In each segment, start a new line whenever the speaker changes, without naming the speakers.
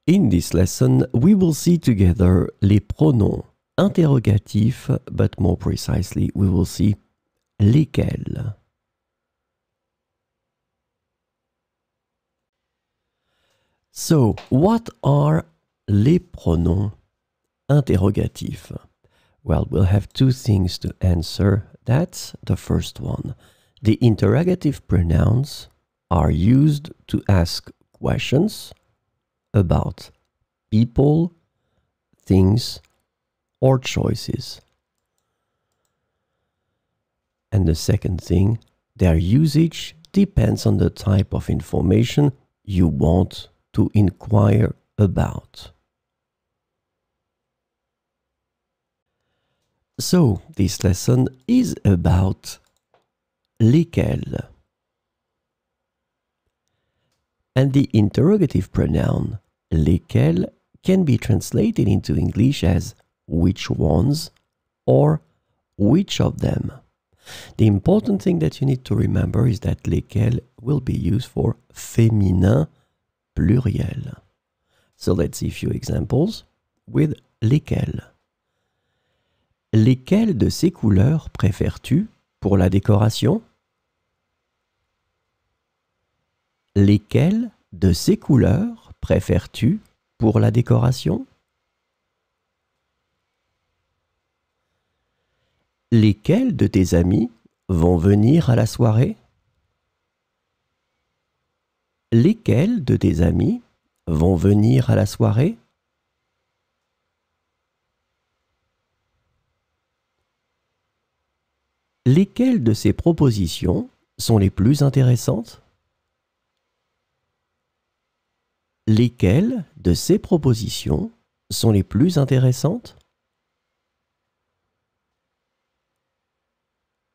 In this lesson, we will see together les pronoms interrogatifs, but more precisely, we will see lesquels. So, what are les pronoms interrogatifs? Well, we'll have two things to answer. That's the first one. The interrogative pronouns are used to ask questions about people, things, or choices. And the second thing, their usage depends on the type of information you want to inquire about. So, this lesson is about lesquels. And the interrogative pronoun lesquels can be translated into English as which ones or which of them. The important thing that you need to remember is that lesquels will be used for féminin pluriel. So let's see a few examples with lesquels. Lesquelles de ces couleurs préfères-tu pour la décoration? Lesquelles de ces couleurs préfères-tu pour la décoration? Lesquels de tes amis vont venir à la soirée? Lesquels de tes amis vont venir à la soirée? Lesquelles de ces propositions sont les plus intéressantes? Lesquelles de ces propositions sont les plus intéressantes?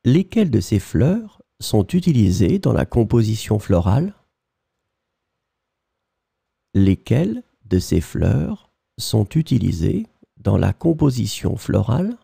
Lesquelles de ces fleurs sont utilisées dans la composition florale? Lesquelles de ces fleurs sont utilisées dans la composition florale?